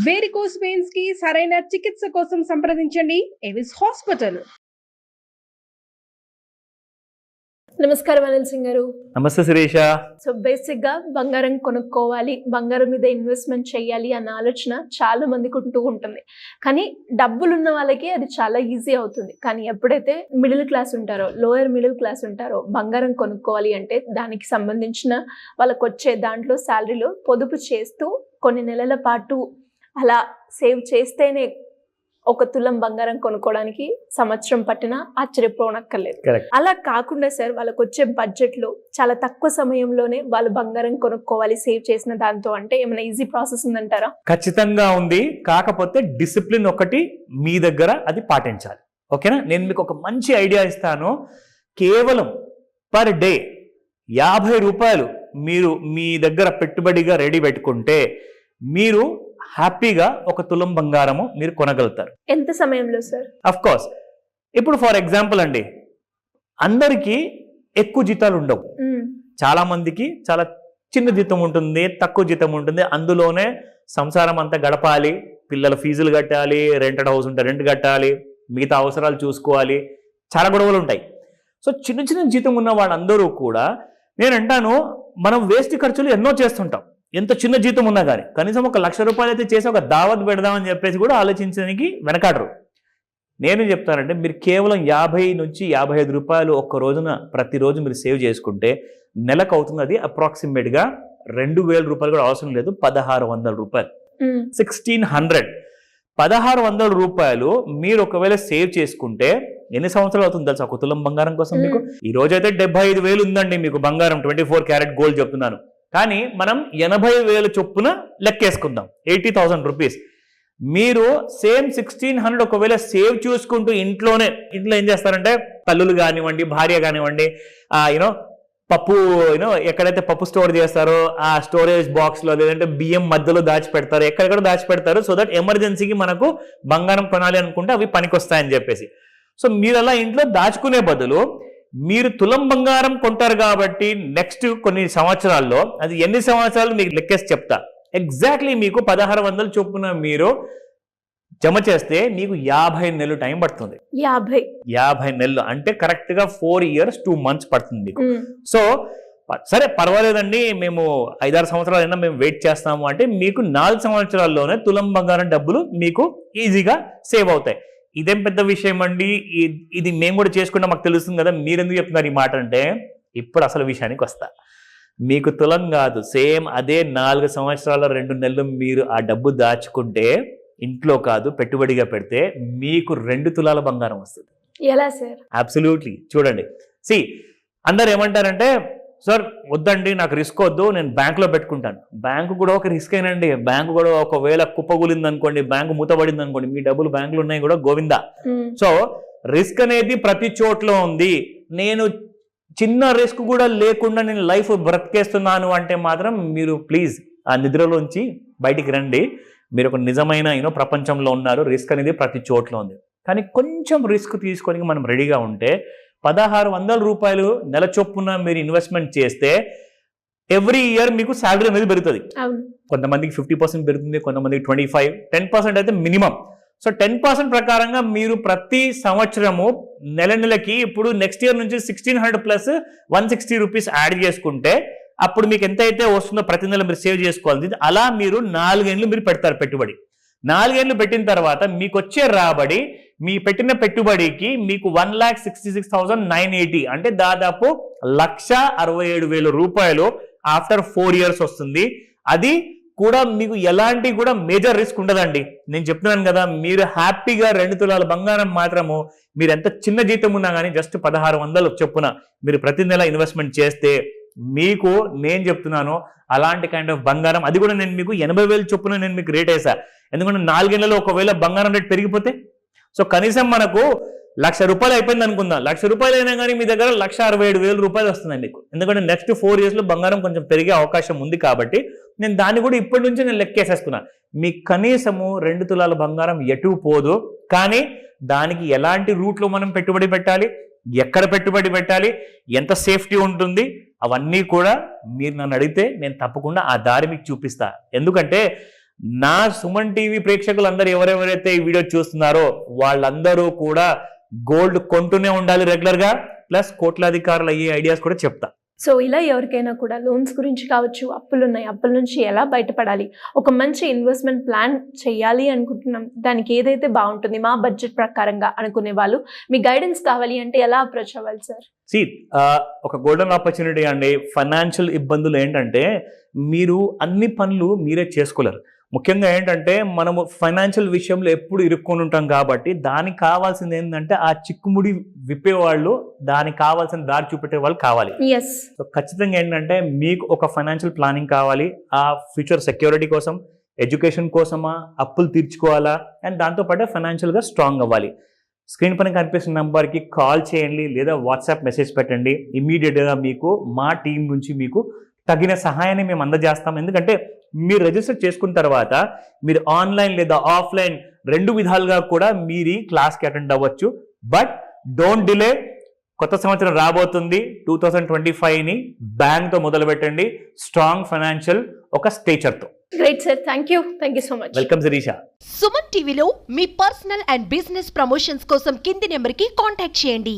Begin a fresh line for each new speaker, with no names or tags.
Varicose veins కి సరైన చికిత్స కోసం సంప్రదించండి ఎవిస్ హాస్పిటల్.
నమస్కారం అనిల్ సింగ్ గారు.
నమస్తే శిరీష.
సో బేసిక్ గా బంగారం కొనుక్కోవాలి, బంగారం మీద ఇన్వెస్ట్మెంట్ చేయాలి అన్న ఆలోచన చాలా మందికి ఉంటుంది. కానీ డబ్బులు ఉన్న వాళ్ళకి అది చాలా ఈజీ అవుతుంది. కానీ ఎప్పుడైతే మిడిల్ క్లాస్ ఉంటారో, లోయర్ మిడిల్ క్లాస్ ఉంటారో, బంగారం కొనుక్కోవాలి అంటే దానికి సంబంధించిన వాళ్ళకి వచ్చే దాంట్లో శాలరీలో పొదుపు చేస్తూ కొన్ని నెలల పాటు అలా సేవ్ చేస్తేనే ఒక తులం బంగారం కొనుక్కోవడానికి సంవత్సరం పట్టినా ఆశ్చర్యపోనక్కర్లేదు. అలా కాకుండా సార్, వాళ్ళకి వచ్చే బడ్జెట్ లో చాలా తక్కువ సమయంలోనే వాళ్ళు బంగారం కొనుక్కోవాలి సేవ్ చేసిన దాంతో అంటే ఏమైనా ఈజీ ప్రాసెస్ ఉందంటారా?
ఖచ్చితంగా ఉంది. కాకపోతే డిసిప్లిన్ ఒకటి మీ దగ్గర అది పాటించాలి. ఓకేనా? నేను మీకు ఒక మంచి ఐడియా ఇస్తాను. కేవలం పర్ డే 50 రూపాయలు మీరు మీ దగ్గర పెట్టుబడిగా రెడీ పెట్టుకుంటే మీరు హ్యాపీగా ఒక తులం బంగారము మీరు కొనగలుగుతారు.
ఎంత సమయంలో సార్? అఫ్
కోర్స్, ఇప్పుడు ఫర్ ఎగ్జాంపుల్ అండి, అందరికీ ఎక్కువ జీతాలు ఉండవు. చాలా మందికి చాలా చిన్న జీతం ఉంటుంది, తక్కువ జీతం ఉంటుంది. అందులోనే సంసారం అంతా గడపాలి, పిల్లల ఫీజులు కట్టాలి, రెంటెడ్ హౌస్ ఉంటే రెంట్ కట్టాలి, మిగతా అవసరాలు చూసుకోవాలి, చాలా గొడవలు ఉంటాయి. సో చిన్న చిన్న జీతం ఉన్న వాళ్ళందరూ కూడా, నేను అంటాను, మనం వేస్ట్ ఖర్చులు ఎన్నో చేస్తుంటాం. ఎంత చిన్న జీతం ఉన్నా కానీ కనీసం ఒక 1,00,000 రూపాయలు అయితే చేసి ఒక దావత్ పెడదామని చెప్పేసి కూడా ఆలోచించడానికి వెనకాడరు. నేను చెప్తానంటే, మీరు కేవలం 50 నుంచి 55 రూపాయలు ఒక్క రోజున ప్రతిరోజు మీరు సేవ్ చేసుకుంటే నెలకు అవుతుంది అది అప్రాక్సిమేట్గా 2,000 రూపాయలు కూడా అవసరం లేదు, 1,600 రూపాయలు. 1,600 1,600 రూపాయలు మీరు ఒకవేళ సేవ్ చేసుకుంటే ఎన్ని సంవత్సరాలు అవుతుంది తెలుసా ఒక తులం బంగారం కోసం? మీకు ఈ రోజైతే 75,000 ఉందండి మీకు బంగారం, 24 క్యారెట్ గోల్డ్ చెప్తున్నాను. కానీ మనం 80,000 చొప్పున లెక్కేసుకుందాం, 80,000 రూపీస్. మీరు సేమ్ 1,600 ఒకవేళ సేవ్ చూసుకుంటూ ఇంట్లో ఏం చేస్తారంటే, తల్లులు కానివ్వండి, భార్య కానివ్వండి, పప్పు ఎక్కడైతే పప్పు స్టోర్ చేస్తారో ఆ స్టోరేజ్ బాక్స్ లో, లేదంటే బియ్యం మధ్యలో దాచిపెడతారు, ఎక్కడెక్కడ దాచిపెడతారు, సో దట్ ఎమర్జెన్సీకి మనకు బంగారం కొనాలి అనుకుంటే అవి పనికొస్తాయని చెప్పేసి. సో మీరు అలా ఇంట్లో దాచుకునే బదులు మీరు తులం బంగారం కొంటారు కాబట్టి నెక్స్ట్ కొన్ని సంవత్సరాల్లో, అది ఎన్ని సంవత్సరాలు మీకు లెక్కేసి చెప్తా, ఎగ్జాక్ట్లీ మీకు 1,600 చొప్పున మీరు జమ చేస్తే మీకు 50 నెలలు టైం పడుతుంది. 50 నెలలు అంటే కరెక్ట్ గా 4 years 2 months పడుతుంది మీకు. సో సరే పర్వాలేదండి, మేము 5-6 సంవత్సరాలైనా మేము వెయిట్ చేస్తాము అంటే మీకు 4 సంవత్సరాల్లోనే తులం బంగారం డబ్బులు మీకు ఈజీగా సేవ్ అవుతాయి. ఇదేం పెద్ద విషయం అండి, ఇది మేము కూడా చేసుకుంటే మాకు తెలుస్తుంది కదా, మీరెందుకు చెప్తున్నారు ఈ మాట అంటే, ఇప్పుడు అసలు విషయానికి వస్తా. మీకు తులం కాదు, సేమ్ అదే 4 సంవత్సరాల 2 నెలలు మీరు ఆ డబ్బు దాచుకుంటే, ఇంట్లో కాదు పెట్టుబడిగా పెడితే మీకు 2 తులాల బంగారం వస్తుంది.
ఎలా సార్?
అబ్సల్యూట్లీ. చూడండి, అందరు ఏమంటారంటే, సార్ వద్దండి నాకు రిస్క్ వద్దు, నేను బ్యాంకులో పెట్టుకుంటాను. బ్యాంకు కూడా ఒక రిస్క్ అయినండి. బ్యాంకు కూడా ఒకవేళ కుప్పగూలింది అనుకోండి, బ్యాంకు మూతపడింది అనుకోండి, మీ డబ్బులు బ్యాంకులు ఉన్నాయి కూడా గోవిందా. సో రిస్క్ అనేది ప్రతి చోట్ల ఉంది. నేను చిన్న రిస్క్ కూడా లేకుండా నేను లైఫ్ బ్రతికేస్తున్నాను అంటే మాత్రం మీరు ప్లీజ్ ఆ నిద్రలోంచి బయటికి రండి. మీరు ఒక నిజమైన ప్రపంచంలో ఉన్నారు. రిస్క్ అనేది ప్రతి చోట్ల ఉంది. కానీ కొంచెం రిస్క్ తీసుకొని మనం రెడీగా ఉంటే 1,600 రూపాయలు నెల చొప్పున మీరు ఇన్వెస్ట్మెంట్ చేస్తే ఎవ్రీ ఇయర్ మీకు శాలరీ అనేది పెరుగుతుంది. కొంతమందికి 50% పెరుగుతుంది, కొంతమందికి 25, 10% అయితే మినిమం. సో 10% ప్రకారంగా మీరు ప్రతి సంవత్సరము నెలకి ఇప్పుడు నెక్స్ట్ ఇయర్ నుంచి 1,600 ప్లస్ 160 రూపీస్ యాడ్ చేసుకుంటే అప్పుడు మీకు ఎంత అయితే వస్తుందో ప్రతి నెల మీరు సేవ్ చేసుకోవాలి. అలా మీరు 4 ఏళ్ళు మీరు పెడతారు పెట్టుబడి. 4 ఏళ్ళు పెట్టిన తర్వాత మీకు వచ్చే రాబడి, మీ పెట్టిన పెట్టుబడికి మీకు 1,66,980 అంటే దాదాపు 1,67,000 రూపాయలు ఆఫ్టర్ 4 years వస్తుంది. అది కూడా మీకు ఎలాంటి కూడా మేజర్ రిస్క్ ఉండదండి. నేను చెప్తున్నాను కదా, మీరు హ్యాపీగా 2 తులాల బంగారం మాత్రము మీరు ఎంత చిన్న జీతం ఉన్నా కానీ జస్ట్ 1,600 చొప్పున మీరు ప్రతి నెల ఇన్వెస్ట్మెంట్ చేస్తే మీకు నేను చెప్తున్నాను అలాంటి కైండ్ ఆఫ్ బంగారం, అది కూడా నేను మీకు 80,000 చొప్పున నేను మీకు రేట్ వేసా. ఎందుకంటే 4 ఏళ్లలో ఒకవేళ బంగారం రేట్ పెరిగిపోతే, సో కనీసం మనకు 1,00,000 రూపాయలు అయిపోయింది అనుకుందాం. 1,00,000 రూపాయలు అయినా కానీ మీ దగ్గర 1,67,000 రూపాయలు వస్తుంది మీకు. ఎందుకంటే నెక్స్ట్ 4 years లో బంగారం కొంచెం పెరిగే అవకాశం ఉంది కాబట్టి నేను దాన్ని కూడా ఇప్పటి నుంచి నేను లెక్కేసేసుకున్నా. మీకు కనీసము 2 తులాల బంగారం ఎటు పోదు. కానీ దానికి ఎలాంటి రూట్లో మనం పెట్టుబడి పెట్టాలి, ఎక్కడ పెట్టుబడి పెట్టాలి, ఎంత సేఫ్టీ ఉంటుంది, అవన్నీ కూడా మీరు నన్ను అడిగితే నేను తప్పకుండా ఆ దారి మీకు చూపిస్తా. ఎందుకంటే నా సుమన్ టీవీ ప్రేక్షకులందరూ ఎవరెవరైతే ఈ వీడియో చూస్తున్నారో వాళ్ళందరూ కూడా గోల్డ్ కొంటూనే ఉండాలి రెగ్యులర్ గా, ప్లస్ కోట్లాధికారులు అయ్యే ఐడియాస్ కూడా చెప్తా.
సో ఇలా ఎవరికైనా కూడా లోన్స్ గురించి కావచ్చు, అప్పులు ఉన్నాయి, అప్పుల నుంచి ఎలా బయటపడాలి, ఒక మంచి ఇన్వెస్ట్మెంట్ ప్లాన్ చేయాలి అనుకుంటున్నాం, దానికి ఏదైతే బాగుంటుంది మా బడ్జెట్ ప్రకారంగా అనుకునే వాళ్ళు మీ గైడెన్స్ కావాలి అంటే ఎలా అప్రోచ్ అవ్వాలి సార్?
ఒక గోల్డెన్ ఆపర్చునిటీ అండి. ఫైనాన్షియల్ ఇబ్బందులు ఏంటంటే మీరు అన్ని పనులు మీరే చేసుకోలేరు. ముఖ్యంగా ఏంటంటే మనము ఫైనాన్షియల్ విషయంలో ఎప్పుడు ఇరుక్కొని ఉంటాం కాబట్టి దానికి కావాల్సింది ఏంటంటే ఆ చిక్కుముడి విప్పేవాళ్ళు, దానికి కావాల్సిన దారి చూపెట్టే వాళ్ళు కావాలి. సో ఖచ్చితంగా ఏంటంటే మీకు ఒక ఫైనాన్షియల్ ప్లానింగ్ కావాలి. ఆ ఫ్యూచర్ సెక్యూరిటీ కోసం, ఎడ్యుకేషన్ కోసమా, అప్పులు తీర్చుకోవాలా, అండ్ దాంతోపాటు ఫైనాన్షియల్గా స్ట్రాంగ్ అవ్వాలి. స్క్రీన్ పైన కనిపిస్తున్న నెంబర్కి కాల్ చేయండి లేదా వాట్సాప్ మెసేజ్ పెట్టండి. ఇమీడియట్గా మీకు మా టీం నుంచి మీకు తగిన సహాయాన్ని మేము అందజేస్తాం. ఎందుకంటే మీరు రిజిస్టర్ చేసుకున్న తర్వాత మీరు ఆన్లైన్ లేదా ఆఫ్లైన్ 2 విధాలుగా కూడా మీరు ఈ క్లాస్కి అటెండ్ అవ్వచ్చు. But don't delay. కొత్త సంవత్సరం రాబోతుంది 2025ని బ్యాంక్తో మొదలు పెట్టండి, స్ట్రాంగ్ ఫైనాన్షియల్ ఒక స్టేచర్తో.
Great sir, thank you so much.
Welcome Shirisha.
Suman టీవీలో మీ పర్సనల్ అండ్ బిజినెస్ ప్రమోషన్స్ కోసం కింది నెంబర్కి కాంటాక్ట్ చేయండి.